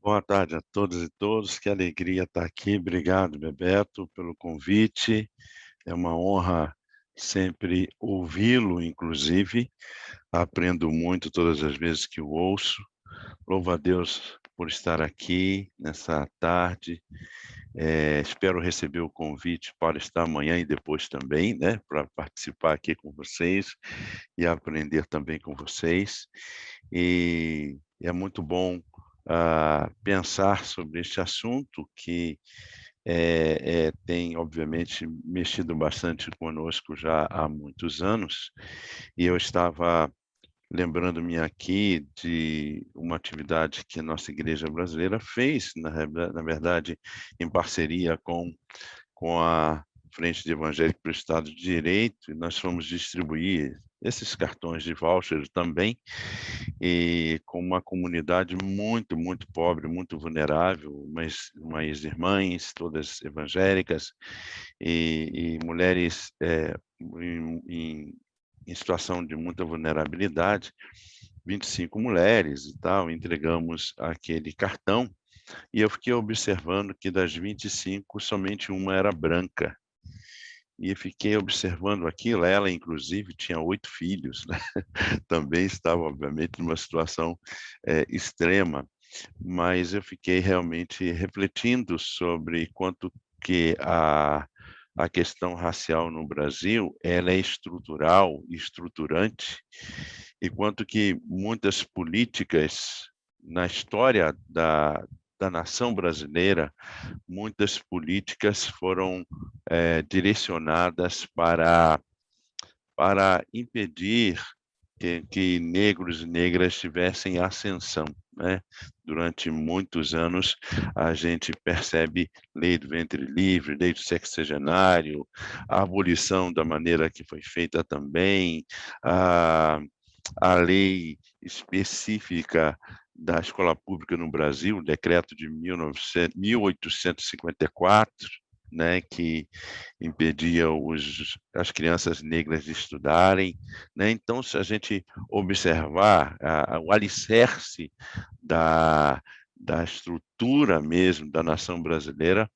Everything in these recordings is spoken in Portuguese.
Boa tarde a todas e todos, que alegria estar aqui. Obrigado, Bebeto, pelo convite. É uma honra sempre ouvi-lo, inclusive. Aprendo muito todas as vezes que o ouço. Louvo a Deus por estar aqui nessa tarde. Espero receber o convite para estar amanhã e depois também, né, para participar aqui com vocês e aprender também com vocês. E é muito bom pensar sobre este assunto que tem, obviamente, mexido bastante conosco já há muitos anos, e eu estava lembrando-me aqui de uma atividade que a nossa igreja brasileira fez, na verdade, em parceria com a Frente de Evangélico para o Estado de Direito, e nós fomos distribuir esses cartões de voucher também, e com uma comunidade muito, muito pobre, muito vulnerável, mas umas irmãs, todas evangélicas, e mulheres em situação de muita vulnerabilidade, 25 mulheres e tal, entregamos aquele cartão, e eu fiquei observando que das 25, somente uma era branca. E fiquei observando aquilo, ela inclusive tinha 8 filhos, né, também estava obviamente numa situação, extrema, mas eu fiquei realmente refletindo sobre quanto que a questão racial no Brasil, ela é estrutural e estruturante, e quanto que muitas políticas na história da nação brasileira, muitas políticas foram, direcionadas para impedir que negros e negras tivessem ascensão, né. Durante muitos anos, a gente percebe lei do ventre livre, lei do sexagenário, a abolição da maneira que foi feita também, a a lei específica da escola pública no Brasil, o decreto de 1854, né, que impedia as crianças negras de estudarem, né. Então, se a gente observar o alicerce da da estrutura mesmo da nação brasileira,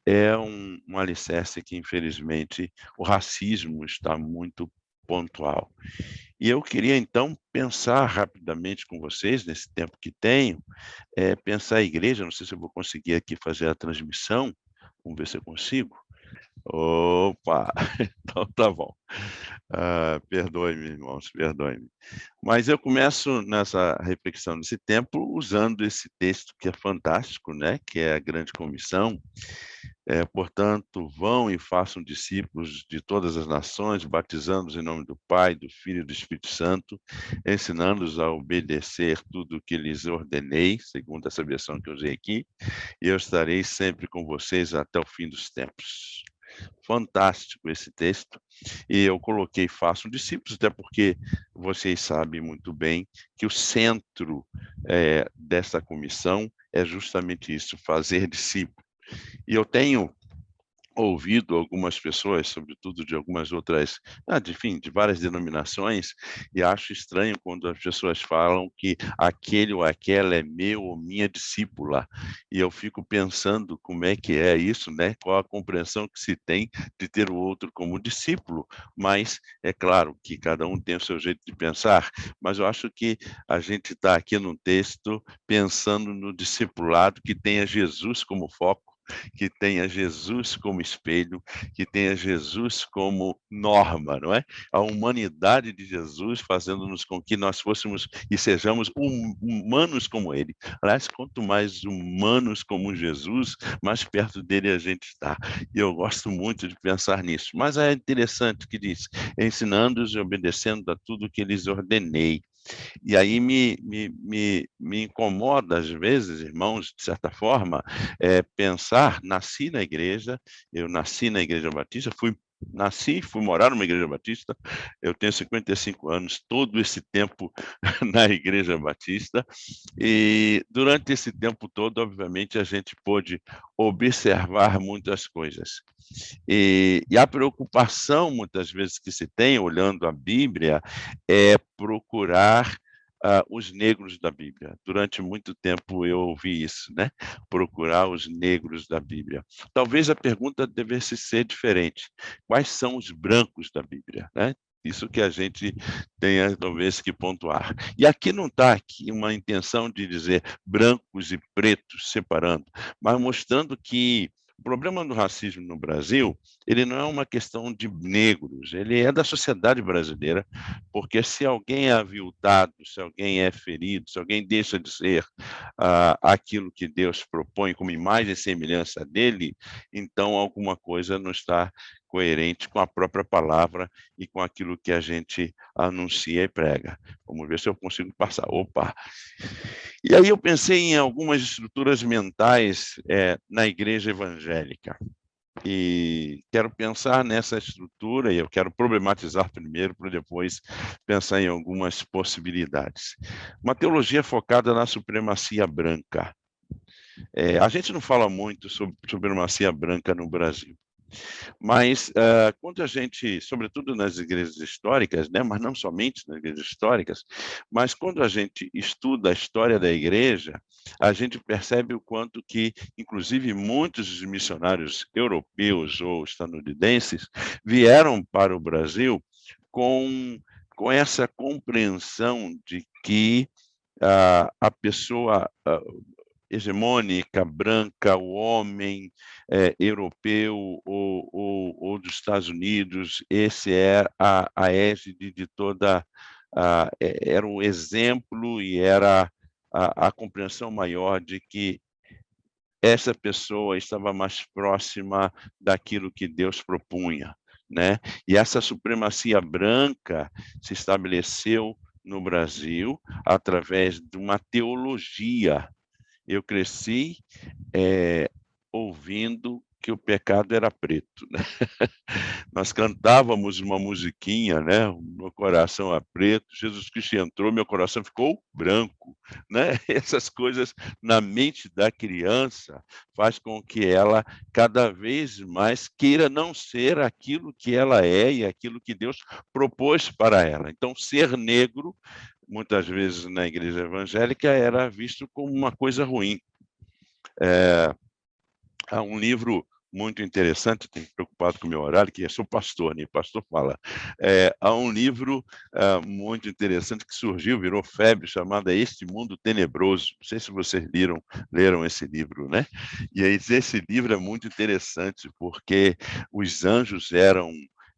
é um alicerce que infelizmente o racismo está muito pontual. E eu queria então pensar rapidamente com vocês, nesse tempo que tenho, pensar a igreja, não sei se eu vou conseguir aqui fazer a transmissão, vamos ver se eu consigo. Opa, então tá bom. Perdoe-me, irmãos, perdoe-me. Mas eu começo nessa reflexão, nesse tempo, usando esse texto que é fantástico, né, que é a grande comissão. Portanto, vão e façam discípulos de todas as nações, batizando-os em nome do Pai, do Filho e do Espírito Santo, ensinando-os a obedecer tudo o que lhes ordenei, segundo essa versão que eu usei aqui, e eu estarei sempre com vocês até o fim dos tempos. Fantástico esse texto, e eu coloquei façam discípulos, até porque vocês sabem muito bem que o centro, dessa comissão é justamente isso, fazer discípulos. E eu tenho ouvido algumas pessoas, sobretudo de algumas outras, enfim, de várias denominações, e acho estranho quando as pessoas falam que aquele ou aquela é meu ou minha discípula. E eu fico pensando como é que é isso, né? Qual a compreensão que se tem de ter o outro como discípulo. Mas é claro que cada um tem o seu jeito de pensar, mas eu acho que a gente está aqui num texto pensando no discipulado que tenha Jesus como foco, que tenha Jesus como espelho, que tenha Jesus como norma, não é? A humanidade de Jesus fazendo-nos com que nós fôssemos e sejamos humanos como ele. Aliás, quanto mais humanos como Jesus, mais perto dele a gente está. E eu gosto muito de pensar nisso. Mas é interessante que diz, ensinando-os e obedecendo a tudo que lhes ordenei. E aí me incomoda, às vezes, irmãos, de certa forma, pensar, eu nasci na igreja batista, fui morar numa igreja batista, eu tenho 55 anos, todo esse tempo na igreja batista, e durante esse tempo todo, obviamente, a gente pôde observar muitas coisas. E a preocupação, muitas vezes, que se tem, olhando a Bíblia, é procurar os negros da Bíblia. Durante muito tempo eu ouvi isso, né? Procurar os negros da Bíblia. Talvez a pergunta devesse ser diferente. Quais são os brancos da Bíblia, né? Isso que a gente tenha, talvez, que pontuar. E aqui não está aqui uma intenção de dizer brancos e pretos separando, mas mostrando que o problema do racismo no Brasil, ele não é uma questão de negros, ele é da sociedade brasileira, porque se alguém é aviltado, se alguém é ferido, se alguém deixa de ser aquilo que Deus propõe como imagem e semelhança dele, então alguma coisa não está coerente com a própria palavra e com aquilo que a gente anuncia e prega. Vamos ver se eu consigo passar. Opa! E aí eu pensei em algumas estruturas mentais na igreja evangélica. E quero pensar nessa estrutura, e eu quero problematizar primeiro, para depois pensar em algumas possibilidades. Uma teologia focada na supremacia branca. A gente não fala muito sobre supremacia branca no Brasil. Mas quando a gente, sobretudo nas igrejas históricas, né, mas não somente nas igrejas históricas, mas quando a gente estuda a história da igreja, a gente percebe o quanto que, inclusive, muitos dos missionários europeus ou estadunidenses vieram para o Brasil com, com essa compreensão de que a pessoa hegemônica, branca, o homem europeu ou dos Estados Unidos, esse é a égide de toda, era um exemplo e era a compreensão maior de que essa pessoa estava mais próxima daquilo que Deus propunha, né? E essa supremacia branca se estabeleceu no Brasil através de uma teologia. Eu cresci ouvindo que o pecado era preto, né? Nós cantávamos uma musiquinha, né? Meu coração é preto, Jesus Cristo entrou, meu coração ficou branco, né? Essas coisas na mente da criança faz com que ela cada vez mais queira não ser aquilo que ela é e aquilo que Deus propôs para ela. Então, ser negro, muitas vezes na igreja evangélica, era visto como uma coisa ruim. Há um livro muito interessante, estou preocupado com o meu horário, que eu sou pastor, né? Pastor fala. Há um livro muito interessante que surgiu, virou febre, chamado Este Mundo Tenebroso. Não sei se vocês leram esse livro, né? E aí, esse livro é muito interessante, porque os anjos eram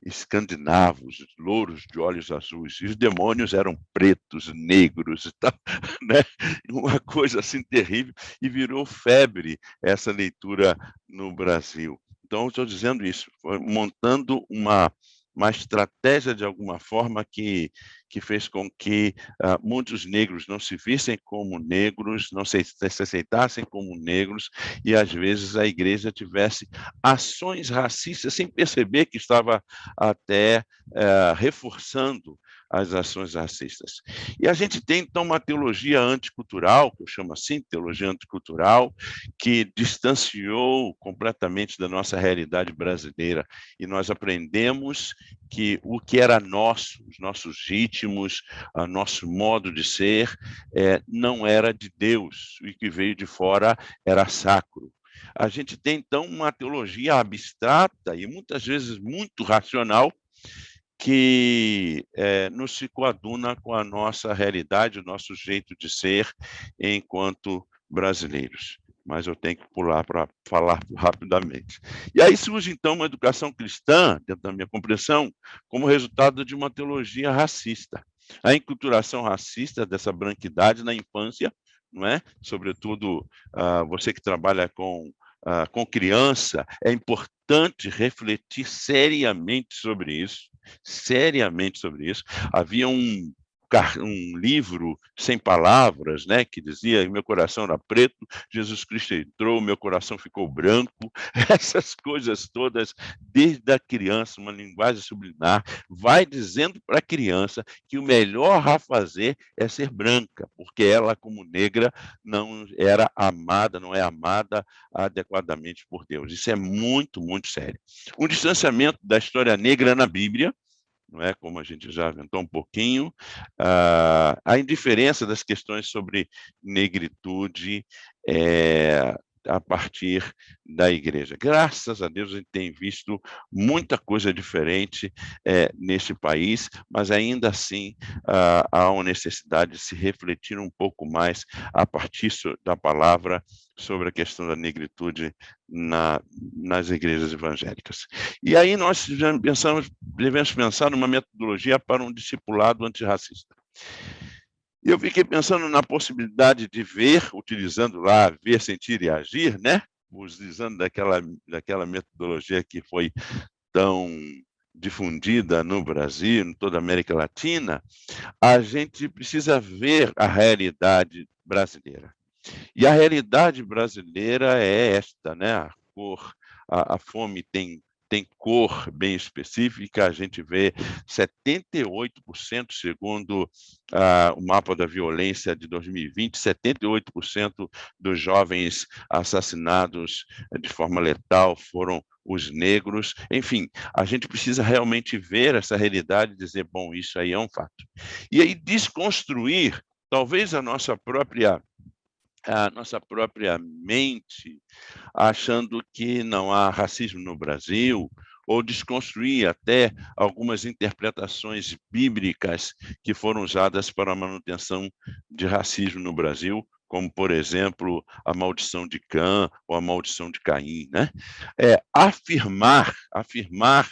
escandinavos, louros de olhos azuis, e os demônios eram pretos, negros e tal, né? Uma coisa assim terrível, e virou febre essa leitura no Brasil. Então, estou dizendo isso, montando uma estratégia, de alguma forma, que fez com que muitos negros não se vissem como negros, não se aceitassem como negros, e, às vezes, a igreja tivesse ações racistas, sem perceber que estava até reforçando as ações racistas. E a gente tem, então, uma teologia anticultural, que eu chamo assim, teologia anticultural, que distanciou completamente da nossa realidade brasileira, e nós aprendemos que o que era nosso, os nossos ritmos, o nosso modo de ser, não era de Deus, e que veio de fora era sacro. A gente tem, então, uma teologia abstrata e muitas vezes muito racional, que nos se coaduna com a nossa realidade, o nosso jeito de ser enquanto brasileiros. Mas eu tenho que pular para falar rapidamente. E aí surge, então, uma educação cristã, dentro da minha compreensão, como resultado de uma teologia racista. A enculturação racista dessa branquidade na infância, não é? Sobretudo você que trabalha com criança, é importante refletir seriamente sobre isso, Havia um livro sem palavras, né, que dizia: meu coração era preto, Jesus Cristo entrou, meu coração ficou branco. Essas coisas todas, desde a criança, uma linguagem subliminar, vai dizendo para a criança que o melhor a fazer é ser branca, porque ela, como negra, não era amada, não é amada adequadamente por Deus. Isso é muito, muito sério. Um distanciamento da história negra na Bíblia, não é? Como a gente já aventou um pouquinho, a indiferença das questões sobre negritude a partir da igreja. Graças a Deus a gente tem visto muita coisa diferente neste país, mas ainda assim há uma necessidade de se refletir um pouco mais a partir da palavra sobre a questão da negritude nas igrejas evangélicas. E aí nós devemos pensar numa metodologia para um discipulado antirracista. Eu fiquei pensando na possibilidade de ver, utilizando lá ver, sentir e agir, né? Utilizando daquela metodologia que foi tão difundida no Brasil, em toda a América Latina, a gente precisa ver a realidade brasileira. E a realidade brasileira é esta, né? A fome tem cor bem específica, a gente vê 78%, segundo o mapa da violência de 2020, 78% dos jovens assassinados de forma letal foram os negros. Enfim, a gente precisa realmente ver essa realidade e dizer, bom, isso aí é um fato. E aí desconstruir, talvez a nossa própria mente, achando que não há racismo no Brasil, ou desconstruir até algumas interpretações bíblicas que foram usadas para a manutenção de racismo no Brasil, como, por exemplo, a maldição de Cã ou a maldição de Caim, né? Afirmar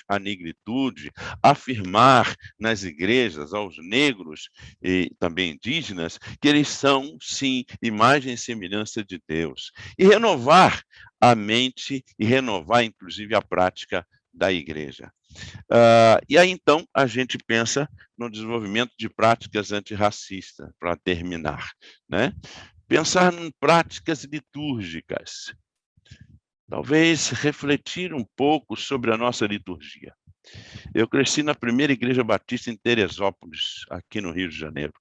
a negritude, afirmar nas igrejas aos negros e também indígenas que eles são, sim, imagem e semelhança de Deus. E renovar a mente e renovar, inclusive, a prática da igreja. E aí, então, a gente pensa no desenvolvimento de práticas antirracistas, para terminar, né? Pensar em práticas litúrgicas, talvez refletir um pouco sobre a nossa liturgia. Eu cresci na primeira igreja batista em Teresópolis, aqui no Rio de Janeiro.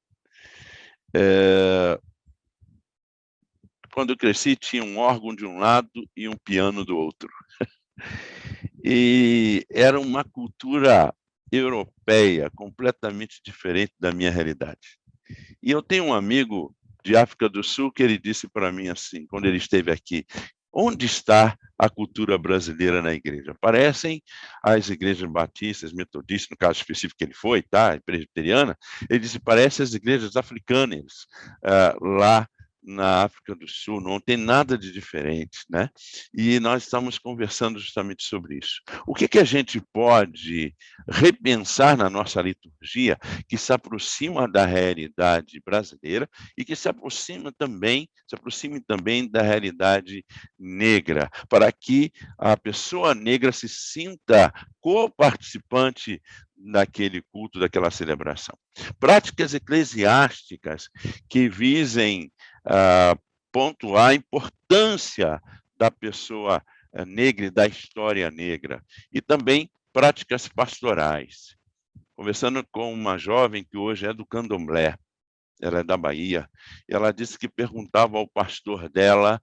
Quando eu cresci, tinha um órgão de um lado e um piano do outro. E era uma cultura europeia, completamente diferente da minha realidade. E eu tenho um amigo de África do Sul que ele disse para mim assim, quando ele esteve aqui, onde está a cultura brasileira na igreja? Parecem as igrejas batistas, metodistas, no caso específico que ele foi, tá? Presbiteriana, ele disse, parece as igrejas africanas lá na África do Sul, não tem nada de diferente, né? E nós estamos conversando justamente sobre isso. O que a gente pode repensar na nossa liturgia que se aproxima da realidade brasileira e que se aproxime também da realidade negra, para que a pessoa negra se sinta co-participante daquele culto, daquela celebração. Práticas eclesiásticas que visem pontuar a importância da pessoa negra e da história negra, e também práticas pastorais. Conversando com uma jovem que hoje é do Candomblé, ela é da Bahia, e ela disse que perguntava ao pastor dela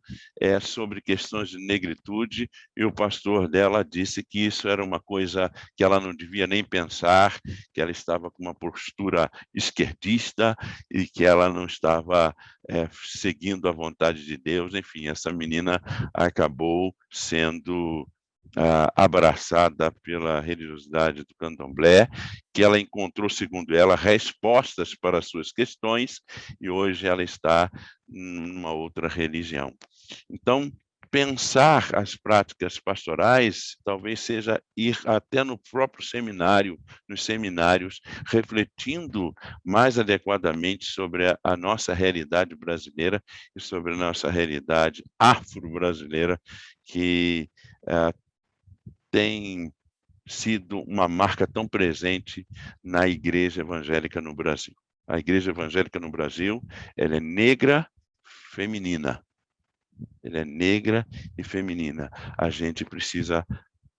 sobre questões de negritude, e o pastor dela disse que isso era uma coisa que ela não devia nem pensar, que ela estava com uma postura esquerdista e que ela não estava seguindo a vontade de Deus. Enfim, essa menina acabou sendo abraçada pela religiosidade do Candomblé, que ela encontrou, segundo ela, respostas para as suas questões, e hoje ela está numa outra religião. Então, pensar as práticas pastorais talvez seja ir até no próprio seminário, nos seminários, refletindo mais adequadamente sobre a nossa realidade brasileira e sobre a nossa realidade afro-brasileira, que tem sido uma marca tão presente na igreja evangélica no Brasil. A igreja evangélica no Brasil, ela é negra, feminina. Ela é negra e feminina. A gente precisa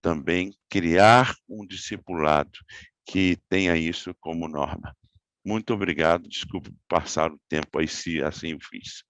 também criar um discipulado que tenha isso como norma. Muito obrigado, desculpe passar o tempo aí se assim o fiz.